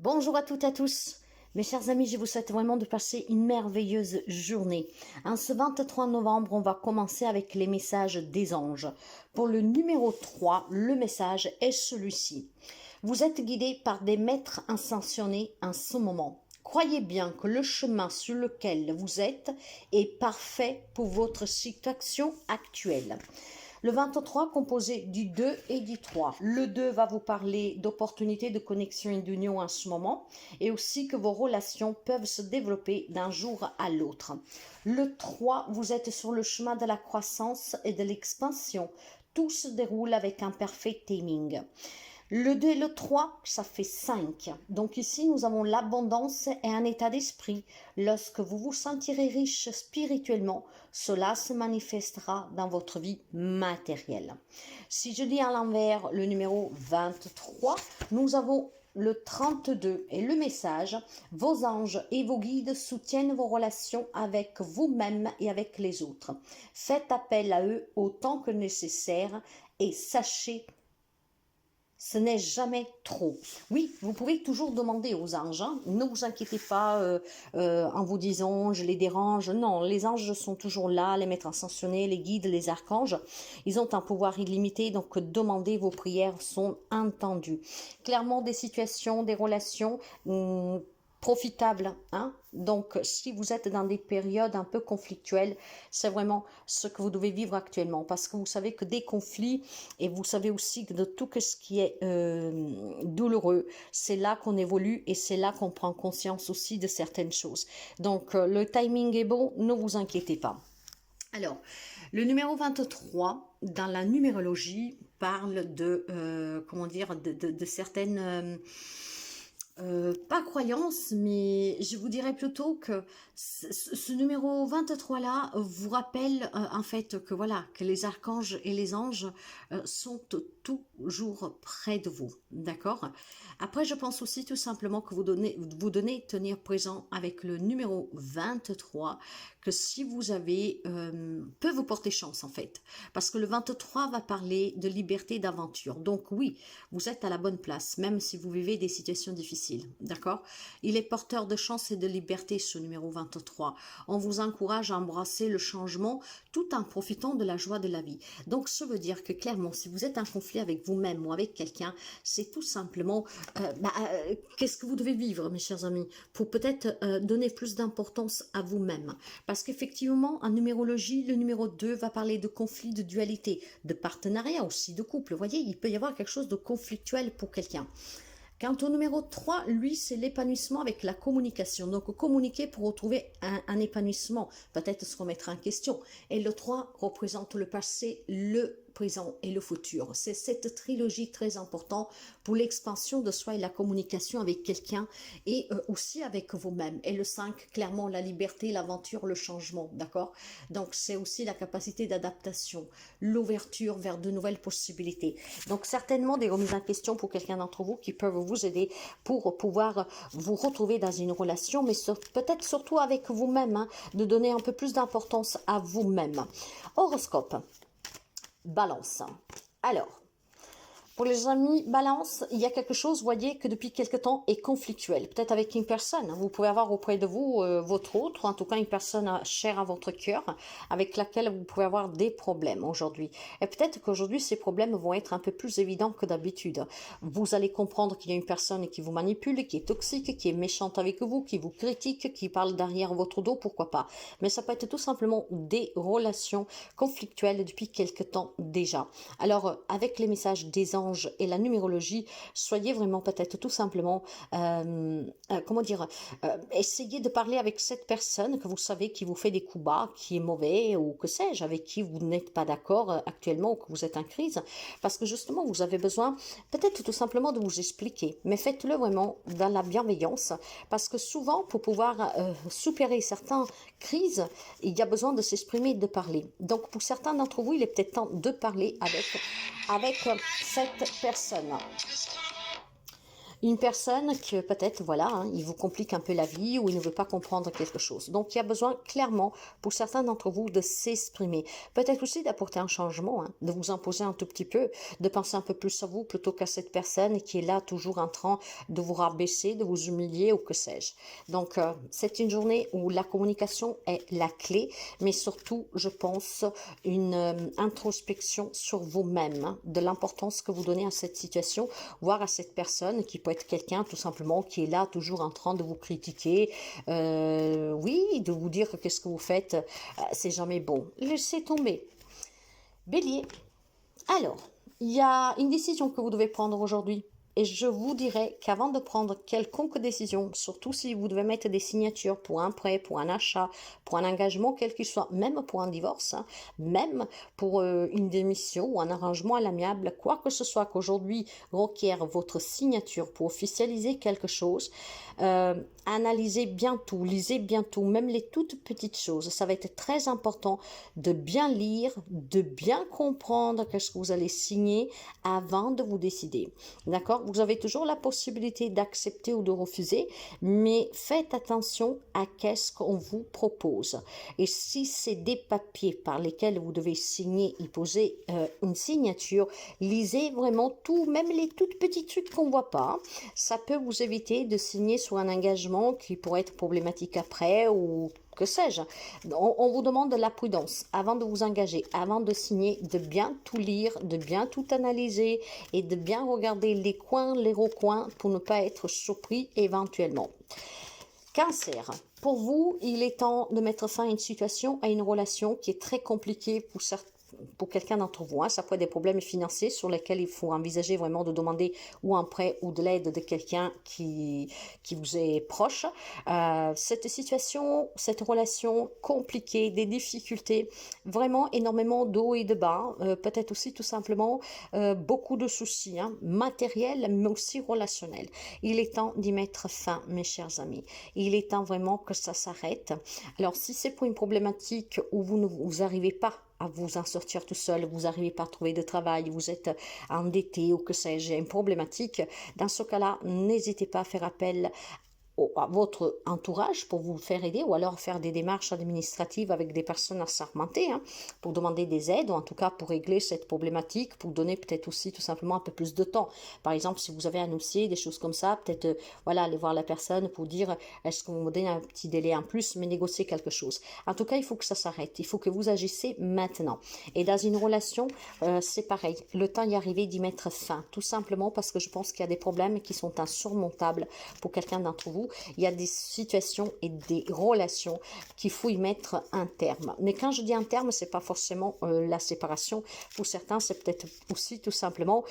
Bonjour à toutes et à tous. Mes chers amis, je vous souhaite vraiment de passer une merveilleuse journée. En ce 23 novembre, on va commencer avec les messages des anges. Pour le numéro 3, le message est celui-ci. Vous êtes guidé par des maîtres ascensionnés en ce moment. Croyez bien que le chemin sur lequel vous êtes est parfait pour votre situation actuelle. Le 23 composé du 2 et du 3. Le 2 va vous parler d'opportunités de connexion et d'union en ce moment et aussi que vos relations peuvent se développer d'un jour à l'autre. Le 3, vous êtes sur le chemin de la croissance et de l'expansion. Tout se déroule avec un parfait timing. Le 2 et le 3, ça fait 5. Donc ici, nous avons l'abondance et un état d'esprit. Lorsque vous vous sentirez riche spirituellement, cela se manifestera dans votre vie matérielle. Si je lis à l'envers le numéro 23, nous avons le 32 et le message, vos anges et vos guides soutiennent vos relations avec vous-même et avec les autres. Faites appel à eux autant que nécessaire et sachez ce n'est jamais trop. Oui, vous pouvez toujours demander aux anges. Hein. Ne vous inquiétez pas en vous disant je les dérange. Non, les anges sont toujours là, les maîtres ascensionnés, les guides, les archanges. Ils ont un pouvoir illimité, donc demandez, vos prières sont entendues. Clairement, des situations, des relations profitables. Hein. Donc, si vous êtes dans des périodes un peu conflictuelles, c'est vraiment ce que vous devez vivre actuellement. Parce que vous savez que des conflits, et vous savez aussi que de tout ce qui est douloureux, c'est là qu'on évolue et c'est là qu'on prend conscience aussi de certaines choses. Donc, le timing est bon, ne vous inquiétez pas. Alors, le numéro 23, dans la numérologie, parle de, comment dire, de certaines... pas croyance, mais je vous dirais plutôt que ce numéro 23 là vous rappelle en fait que voilà, que les archanges et les anges sont toujours près de vous, d'accord? Après, je pense aussi tout simplement que vous donnez tenir présent avec le numéro 23, que si vous avez, peut vous porter chance en fait, parce que le 23 va parler de liberté, d'aventure. Donc oui, vous êtes à la bonne place, même si vous vivez des situations difficiles, d'accord? Il est porteur de chance et de liberté, ce numéro 23. On vous encourage à embrasser le changement tout en profitant de la joie de la vie. Donc, ça veut dire que clairement, si vous êtes en conflit avec vous-même ou avec quelqu'un, c'est tout simplement, qu'est-ce que vous devez vivre, mes chers amis, pour peut-être donner plus d'importance à vous-même. Parce qu'effectivement, en numérologie, le numéro 2 va parler de conflit, de dualité, de partenariat aussi, de couple. Vous voyez, il peut y avoir quelque chose de conflictuel pour quelqu'un. Quant au numéro 3, lui, c'est l'épanouissement avec la communication. Donc, communiquer pour retrouver un épanouissement, peut-être se remettre en question. Et le 3 représente le passé, le présent et le futur. C'est cette trilogie très importante pour l'expansion de soi et la communication avec quelqu'un et aussi avec vous-même. Et le 5, clairement, la liberté, l'aventure, le changement, d'accord? Donc, c'est aussi la capacité d'adaptation, l'ouverture vers de nouvelles possibilités. Donc, certainement des remises en question pour quelqu'un d'entre vous qui peuvent vous aider pour pouvoir vous retrouver dans une relation, mais peut-être surtout avec vous-même, hein, de donner un peu plus d'importance à vous-même. Horoscope. Balance. Alors, pour les amis Balance, il y a quelque chose, vous voyez, que depuis quelque temps est conflictuel. Peut-être avec une personne. Vous pouvez avoir auprès de vous votre autre, en tout cas une personne chère à votre cœur, avec laquelle vous pouvez avoir des problèmes aujourd'hui. Et peut-être qu'aujourd'hui, ces problèmes vont être un peu plus évidents que d'habitude. Vous allez comprendre qu'il y a une personne qui vous manipule, qui est toxique, qui est méchante avec vous, qui vous critique, qui parle derrière votre dos, pourquoi pas. Mais ça peut être tout simplement des relations conflictuelles depuis quelque temps déjà. Alors, avec les messages des anges et la numérologie, soyez vraiment peut-être tout simplement, comment dire, essayez de parler avec cette personne que vous savez qui vous fait des coups bas, qui est mauvais ou que sais-je, avec qui vous n'êtes pas d'accord actuellement ou que vous êtes en crise, parce que justement vous avez besoin peut-être tout simplement de vous expliquer, mais faites-le vraiment dans la bienveillance, parce que souvent pour pouvoir supérer certaines crises, il y a besoin de s'exprimer et de parler. Donc pour certains d'entre vous, il est peut-être temps de parler avec cette personne. Une personne que peut-être, voilà, hein, il vous complique un peu la vie ou il ne veut pas comprendre quelque chose. Donc, il y a besoin clairement, pour certains d'entre vous, de s'exprimer. Peut-être aussi d'apporter un changement, hein, de vous imposer un tout petit peu, de penser un peu plus à vous plutôt qu'à cette personne qui est là toujours en train de vous rabaisser, de vous humilier ou que sais-je. Donc, c'est une journée où la communication est la clé, mais surtout, je pense, une introspection sur vous-même, hein, de l'importance que vous donnez à cette situation, voire à cette personne qui peut être quelqu'un tout simplement qui est là toujours en train de vous critiquer, oui, de vous dire que qu'est-ce que vous faites, c'est jamais bon. Laissez tomber. Bélier, alors, il y a une décision que vous devez prendre aujourd'hui. Et je vous dirais qu'avant de prendre quelconque décision, surtout si vous devez mettre des signatures pour un prêt, pour un achat, pour un engagement, quel qu'il soit, même pour un divorce, hein, même pour une démission ou un arrangement à l'amiable, quoi que ce soit qu'aujourd'hui requiert votre signature pour officialiser quelque chose, analysez bien tout, lisez bien tout, même les toutes petites choses. Ça va être très important de bien lire, de bien comprendre ce que vous allez signer avant de vous décider. D'accord? Vous avez toujours la possibilité d'accepter ou de refuser, mais faites attention à qu'est-ce qu'on vous propose. Et si c'est des papiers par lesquels vous devez signer et poser une signature, lisez vraiment tout, même les toutes petits trucs qu'on ne voit pas. Ça peut vous éviter de signer sur un engagement qui pourrait être problématique après ou que sais-je. On vous demande de la prudence avant de vous engager, avant de signer, de bien tout lire, de bien tout analyser et de bien regarder les coins, les recoins pour ne pas être surpris éventuellement. Cancer. Pour vous, il est temps de mettre fin à une situation, à une relation qui est très compliquée pour quelqu'un d'entre vous. Hein. Ça peut être des problèmes financiers sur lesquels il faut envisager vraiment de demander ou un prêt ou de l'aide de quelqu'un qui vous est proche. Cette situation, cette relation compliquée, des difficultés, vraiment énormément de hauts et de bas, peut-être aussi tout simplement beaucoup de soucis, hein, matériels mais aussi relationnels. Il est temps d'y mettre fin, mes chers amis. Il est temps vraiment que ça s'arrête. Alors, si c'est pour une problématique où vous ne vous arrivez pas à vous en sortir tout seul, vous n'arrivez pas à trouver de travail, vous êtes endetté ou que sais-je, une problématique, dans ce cas-là, n'hésitez pas à faire appel à votre entourage pour vous faire aider ou alors faire des démarches administratives avec des personnes assermentées hein, pour demander des aides ou en tout cas pour régler cette problématique, pour donner peut-être aussi tout simplement un peu plus de temps. Par exemple, si vous avez un dossier, des choses comme ça, peut-être voilà, aller voir la personne pour dire est-ce que vous me donnez un petit délai en plus, mais négocier quelque chose. En tout cas, il faut que ça s'arrête, il faut que vous agissez maintenant. Et dans une relation, c'est pareil, le temps y arriver d'y mettre fin, tout simplement parce que je pense qu'il y a des problèmes qui sont insurmontables pour quelqu'un d'entre vous. Il y a des situations et des relations qu'il faut y mettre un terme. Mais quand je dis un terme, c'est pas forcément la séparation. Pour certains, c'est peut-être aussi tout simplement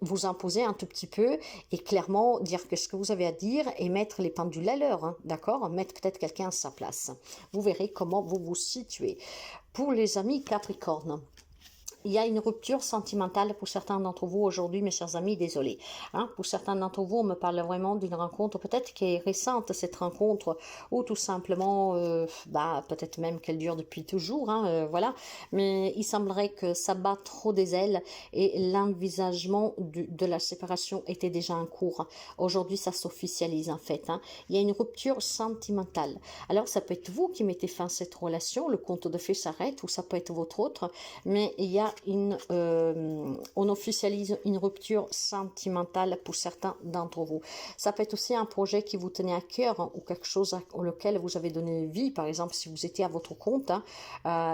vous imposer un tout petit peu et clairement dire ce que vous avez à dire et mettre les pendules à l'heure, hein, d'accord? Mettre peut-être quelqu'un à sa place. Vous verrez comment vous vous situez. Pour les amis Capricorne, il y a une rupture sentimentale pour certains d'entre vous aujourd'hui, mes chers amis, désolé. Hein, pour certains d'entre vous, on me parle vraiment d'une rencontre peut-être qui est récente, cette rencontre, ou tout simplement, peut-être même qu'elle dure depuis toujours, hein, voilà. Mais il semblerait que ça bat trop des ailes et l'envisagement de la séparation était déjà en cours. Aujourd'hui, ça s'officialise en fait. Hein. Il y a une rupture sentimentale. Alors, ça peut être vous qui mettez fin à cette relation, le conte de fées s'arrête, ou ça peut être votre autre, mais il y a on officialise une rupture sentimentale pour certains d'entre vous. Ça peut être aussi un projet qui vous tenait à cœur hein, ou quelque chose auquel vous avez donné vie. Par exemple, si vous étiez à votre compte, hein,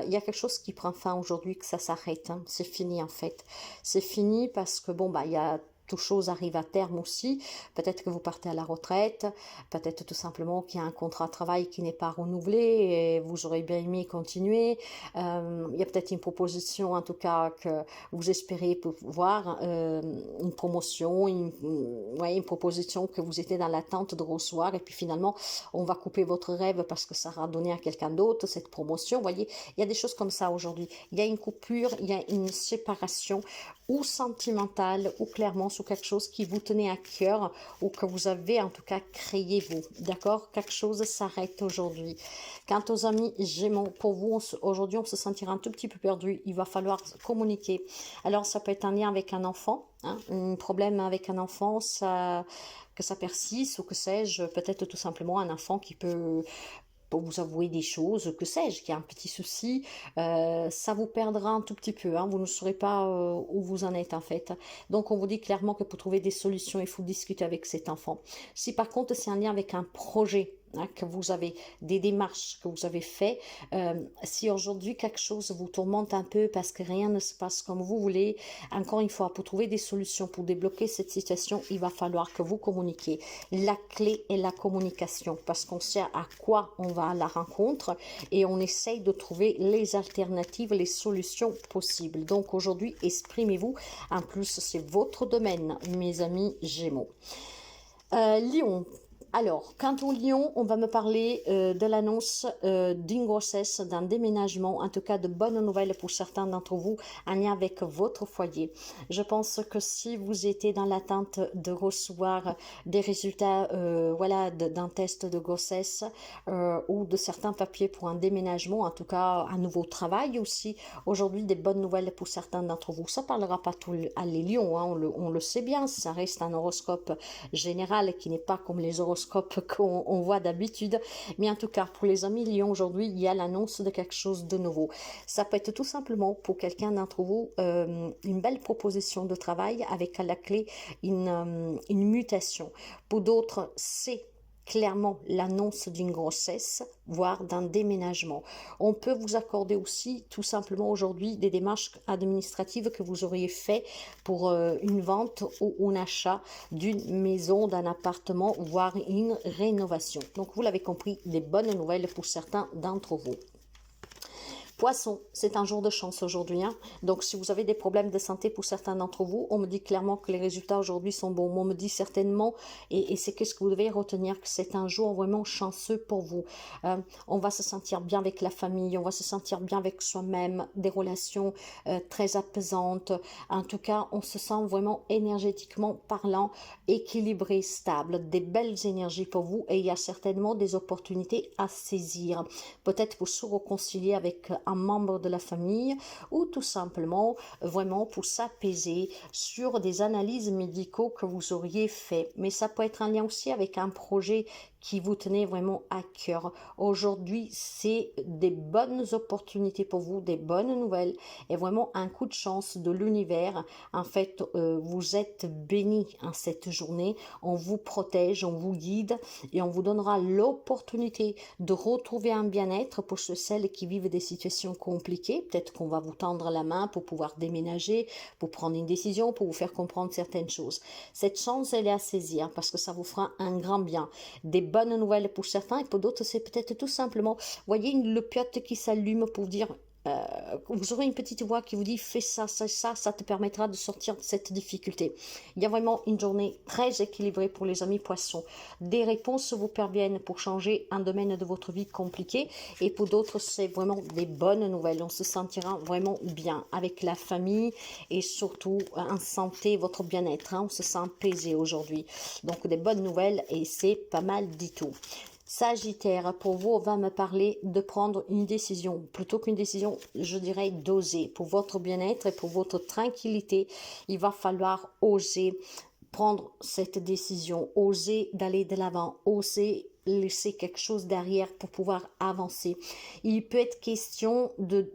il y a quelque chose qui prend fin aujourd'hui, que ça s'arrête. Hein. C'est fini en fait. C'est fini parce que il y a toute chose arrive à terme aussi. Peut-être que vous partez à la retraite, peut-être tout simplement qu'il y a un contrat de travail qui n'est pas renouvelé et vous aurez bien aimé continuer. Il y a peut-être une proposition, en tout cas, que vous espérez pouvoir, une promotion, une proposition que vous étiez dans l'attente de recevoir et puis finalement, on va couper votre rêve parce que ça sera donné à quelqu'un d'autre, cette promotion. Vous voyez, il y a des choses comme ça aujourd'hui. Il y a une coupure, il y a une séparation ou sentimental ou clairement sur quelque chose qui vous tenait à cœur ou que vous avez en tout cas créé vous. D'accord? Quelque chose s'arrête aujourd'hui. Quant aux amis Gémeaux, pour vous, aujourd'hui, on se sentira un tout petit peu perdu. Il va falloir communiquer. Alors, ça peut être un lien avec un enfant, hein, un problème avec un enfant, que ça persiste ou que sais-je, peut-être tout simplement un enfant qui peut pour vous avouer des choses, que sais-je, qu'il y a un petit souci, ça vous perdra un tout petit peu, hein, vous ne saurez pas où vous en êtes en fait. Donc on vous dit clairement que pour trouver des solutions, il faut discuter avec cet enfant. Si par contre c'est un lien avec un projet, hein, que vous avez, des démarches que vous avez fait, si aujourd'hui quelque chose vous tourmente un peu parce que rien ne se passe comme vous voulez, encore une fois, pour trouver des solutions, pour débloquer cette situation, il va falloir que vous communiquiez. La clé est la communication parce qu'on sait à quoi on va à la rencontre et on essaye de trouver les alternatives, les solutions possibles. Donc aujourd'hui, exprimez-vous. En plus, c'est votre domaine, mes amis Gémeaux. Lion. Alors, quant au lion, on va me parler de l'annonce d'une grossesse, d'un déménagement, en tout cas de bonnes nouvelles pour certains d'entre vous, en lien avec votre foyer. Je pense que si vous étiez dans l'attente de recevoir des résultats voilà, d'un test de grossesse ou de certains papiers pour un déménagement, en tout cas un nouveau travail aussi, aujourd'hui des bonnes nouvelles pour certains d'entre vous. Ça ne parlera pas tous les lions, hein, on le sait bien, ça reste un horoscope général qui n'est pas comme les horoscopes qu'on voit d'habitude, mais en tout cas pour les amis Lion aujourd'hui il y a l'annonce de quelque chose de nouveau. Ça peut être tout simplement pour quelqu'un d'entre vous une belle proposition de travail avec à la clé une mutation. Pour d'autres c'est clairement l'annonce d'une grossesse, voire d'un déménagement. On peut vous accorder aussi tout simplement aujourd'hui des démarches administratives que vous auriez fait pour une vente ou un achat d'une maison, d'un appartement, voire une rénovation. Donc vous l'avez compris, des bonnes nouvelles pour certains d'entre vous. Poisson, c'est un jour de chance aujourd'hui, hein. Donc si vous avez des problèmes de santé pour certains d'entre vous, on me dit clairement que les résultats aujourd'hui sont bons. On me dit certainement, et c'est ce que vous devez retenir, que c'est un jour vraiment chanceux pour vous. On va se sentir bien avec la famille, on va se sentir bien avec soi-même, des relations très apaisantes. En tout cas, on se sent vraiment énergétiquement parlant, équilibré, stable, des belles énergies pour vous et il y a certainement des opportunités à saisir. Peut-être pour se réconcilier avec un membre de la famille ou tout simplement vraiment pour s'apaiser sur des analyses médicaux que vous auriez fait. Mais ça peut être un lien aussi avec un projet qui vous tenait vraiment à cœur. Aujourd'hui, c'est des bonnes opportunités pour vous, des bonnes nouvelles et vraiment un coup de chance de l'univers. En fait, vous êtes bénis en cette journée. On vous protège, on vous guide et on vous donnera l'opportunité de retrouver un bien-être pour celles qui vivent des situations compliquées. Peut-être qu'on va vous tendre la main pour pouvoir déménager, pour prendre une décision, pour vous faire comprendre certaines choses. Cette chance, elle est à saisir parce que ça vous fera un grand bien. Des bonnes nouvelles pour certains et pour d'autres, c'est peut-être tout simplement, voyez, le piote qui s'allume pour dire vous aurez une petite voix qui vous dit fais ça, ça te permettra de sortir de cette difficulté. Il y a vraiment une journée très équilibrée pour les amis poissons. Des réponses vous parviennent pour changer un domaine de votre vie compliqué et pour d'autres c'est vraiment des bonnes nouvelles. On se sentira vraiment bien avec la famille et surtout en santé, votre bien-être, hein. On se sent apaisé aujourd'hui. Donc des bonnes nouvelles et c'est pas mal du tout. Sagittaire, pour vous, on va me parler de prendre une décision. Plutôt qu'une décision, je dirais d'oser. Pour votre bien-être et pour votre tranquillité, il va falloir oser prendre cette décision, oser d'aller de l'avant, oser laisser quelque chose derrière pour pouvoir avancer. Il peut être question de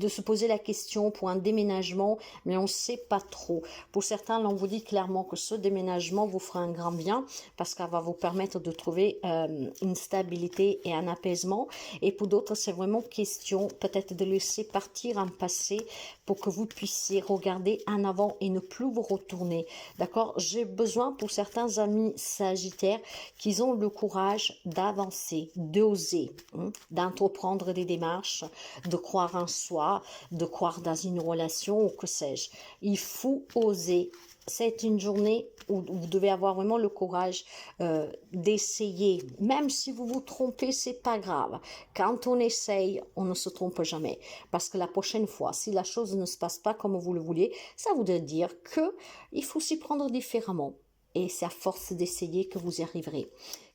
se poser la question pour un déménagement, mais on ne sait pas trop. Pour certains, l'on vous dit clairement que ce déménagement vous fera un grand bien parce qu'elle va vous permettre de trouver une stabilité et un apaisement. Et pour d'autres, c'est vraiment question peut-être de laisser partir un passé pour que vous puissiez regarder en avant et ne plus vous retourner. D'accord? J'ai besoin pour certains amis sagittaires qu'ils ont le courage d'avancer, d'oser, d'entreprendre des démarches, de croire en soi, de croire dans une relation ou que sais-je. Il faut oser. c'est une journée où vous devez avoir vraiment le courage d'essayer. Même si vous vous trompez, c'est pas grave. Quand on essaye, on ne se trompe jamais. Parce que la prochaine fois, si la chose ne se passe pas comme vous le vouliez, ça voudrait dire que il faut s'y prendre différemment. Et c'est à force d'essayer que vous y arriverez.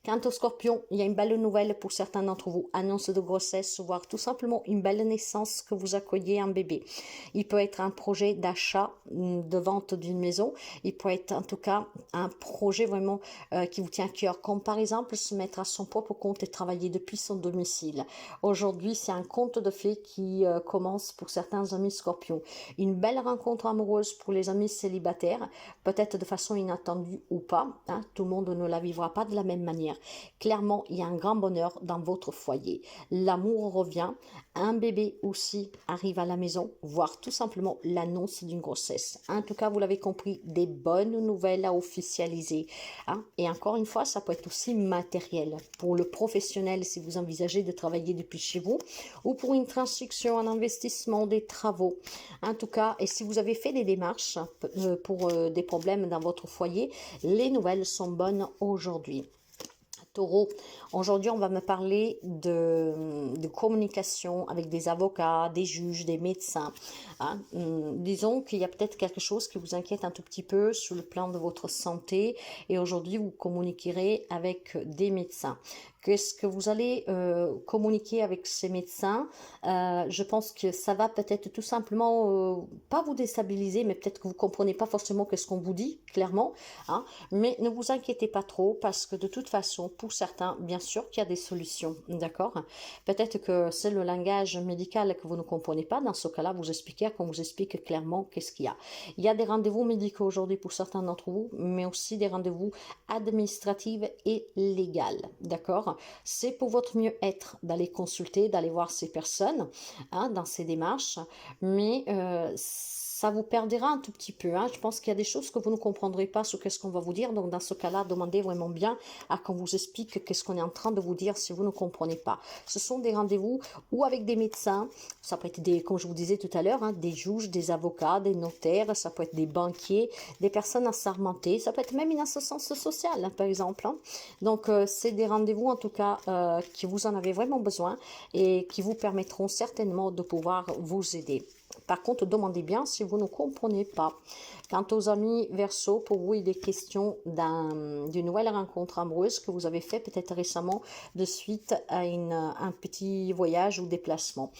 Quant au Scorpion, il y a une belle nouvelle pour certains d'entre vous. Annonce de grossesse, voire tout simplement une belle naissance que vous accueillez un bébé. Il peut être un projet d'achat, de vente d'une maison. Il peut être en tout cas un projet vraiment qui vous tient à cœur. Comme par exemple se mettre à son propre compte et travailler depuis son domicile. Aujourd'hui, c'est un conte de fées qui commence pour certains amis Scorpions. Une belle rencontre amoureuse pour les amis célibataires. Peut-être de façon inattendue ou pas. Hein, tout le monde ne la vivra pas de la même manière. Clairement, il y a un grand bonheur dans votre foyer. L'amour revient, un bébé aussi arrive à la maison, voire tout simplement l'annonce d'une grossesse. En tout cas, vous l'avez compris, des bonnes nouvelles à officialiser. Hein? Et encore une fois, ça peut être aussi matériel. Pour le professionnel, si vous envisagez de travailler depuis chez vous, ou pour une transaction, un investissement, des travaux. En tout cas, et si vous avez fait des démarches pour des problèmes dans votre foyer, les nouvelles sont bonnes aujourd'hui. Taureau, aujourd'hui on va me parler de communication avec des avocats, des juges, des médecins. Hein. Disons qu'il y a peut-être quelque chose qui vous inquiète un tout petit peu sur le plan de votre santé et aujourd'hui vous communiquerez avec des médecins. Qu'est-ce que vous allez communiquer avec ces médecins? Je pense que ça va peut-être tout simplement pas vous déstabiliser, mais peut-être que vous ne comprenez pas forcément qu'est-ce qu'on vous dit, clairement. Hein, mais ne vous inquiétez pas trop parce que de toute façon, pour certains, bien sûr qu'il y a des solutions, d'accord? Peut-être que c'est le langage médical que vous ne comprenez pas. Dans ce cas-là, vous expliquez qu'on vous explique clairement qu'est-ce qu'il y a. Il y a des rendez-vous médicaux aujourd'hui pour certains d'entre vous, mais aussi des rendez-vous administratifs et légaux, d'accord? C'est pour votre mieux-être d'aller consulter, d'aller voir ces personnes hein, dans ces démarches, mais ça vous perdra un tout petit peu. Hein. Je pense qu'il y a des choses que vous ne comprendrez pas sur qu'est-ce qu'on va vous dire. Donc, dans ce cas-là, demandez vraiment bien à qu'on vous explique qu'est-ce qu'on est en train de vous dire si vous ne comprenez pas. Ce sont des rendez-vous ou avec des médecins. Ça peut être des, comme je vous disais tout à l'heure, hein, des juges, des avocats, des notaires. Ça peut être des banquiers, des personnes assermentées. Ça peut être même une assistance sociale, hein, par exemple. Hein. Donc, c'est des rendez-vous, en tout cas, qui vous en avez vraiment besoin et qui vous permettront certainement de pouvoir vous aider. Par contre, demandez bien si vous ne comprenez pas. Quant aux amis Verseau, pour vous, il est question d'une nouvelle rencontre amoureuse que vous avez fait peut-être récemment de suite à un petit voyage ou déplacement.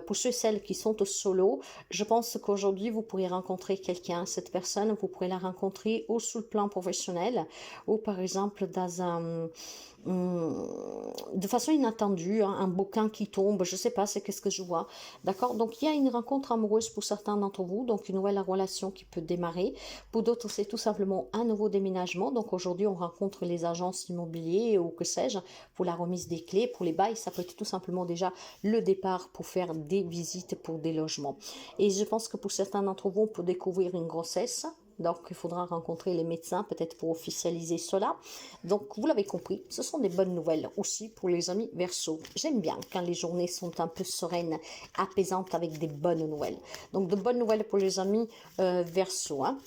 Pour ceux et celles qui sont au solo, je pense qu'aujourd'hui, vous pourrez rencontrer quelqu'un. Cette personne, vous pourrez la rencontrer ou sous le plan professionnel ou par exemple dans de façon inattendue, hein, un bouquin qui tombe, je sais pas, c'est qu'est-ce que je vois, d'accord? Donc il y a une rencontre amoureuse pour certains d'entre vous, donc une nouvelle relation qui peut démarrer. Pour d'autres, c'est tout simplement un nouveau déménagement. Donc aujourd'hui, on rencontre les agences immobilières ou que sais-je pour la remise des clés, pour les bails. Ça peut être tout simplement déjà le départ pour faire des visites pour des logements. Et je pense que pour certains d'entre vous, on peut découvrir une grossesse. Donc, il faudra rencontrer les médecins peut-être pour officialiser cela. Donc, vous l'avez compris, ce sont des bonnes nouvelles aussi pour les amis Verseau. J'aime bien quand les journées sont un peu sereines, apaisantes avec des bonnes nouvelles. Donc, de bonnes nouvelles pour les amis Verseau. Hein.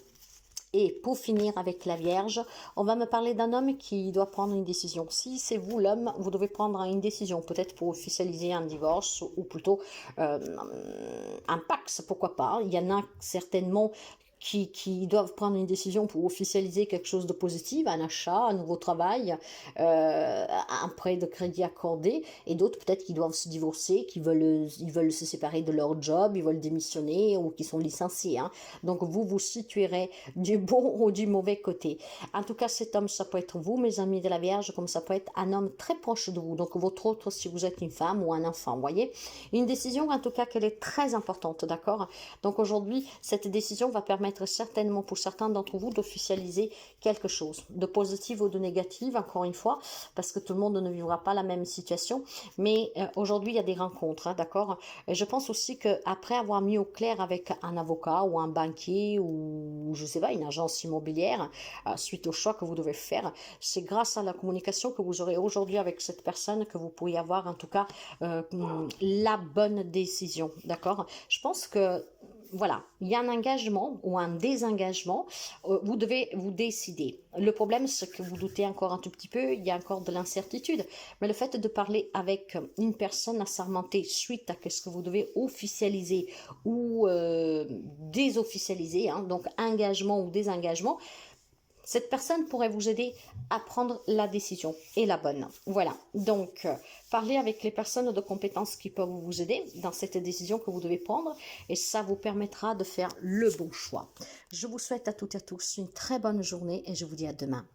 Et pour finir avec la Vierge, on va me parler d'un homme qui doit prendre une décision. Si c'est vous l'homme, vous devez prendre une décision, peut-être pour officialiser un divorce ou plutôt un Pax, pourquoi pas. Il y en a certainement qui doivent prendre une décision pour officialiser quelque chose de positif, un achat, un nouveau travail, un prêt de crédit accordé, et d'autres peut-être qui doivent se divorcer, ils veulent se séparer de leur job, ils veulent démissionner ou qui sont licenciés. Hein. Donc vous vous situerez du bon ou du mauvais côté. En tout cas, cet homme, ça peut être vous, mes amis de la Vierge, comme ça peut être un homme très proche de vous, donc votre autre si vous êtes une femme ou un enfant, vous voyez. Une décision, en tout cas, qu'elle est très importante, d'accord? Donc aujourd'hui, cette décision va permettre certainement pour certains d'entre vous d'officialiser quelque chose, de positif ou de négatif, encore une fois, parce que tout le monde ne vivra pas la même situation, mais aujourd'hui il y a des rencontres, hein, d'accord? Et je pense aussi qu'après avoir mis au clair avec un avocat ou un banquier ou je sais pas, une agence immobilière, suite au choix que vous devez faire, c'est grâce à la communication que vous aurez aujourd'hui avec cette personne que vous pourriez avoir en tout cas la bonne décision, d'accord? Je pense que voilà, il y a un engagement ou un désengagement, vous devez vous décider. Le problème, c'est que vous doutez encore un tout petit peu, il y a encore de l'incertitude, mais le fait de parler avec une personne assermentée suite à ce que vous devez officialiser ou désofficialiser, hein, donc engagement ou désengagement, cette personne pourrait vous aider à prendre la décision et la bonne. Voilà, donc parlez avec les personnes de compétences qui peuvent vous aider dans cette décision que vous devez prendre et ça vous permettra de faire le bon choix. Je vous souhaite à toutes et à tous une très bonne journée et je vous dis à demain.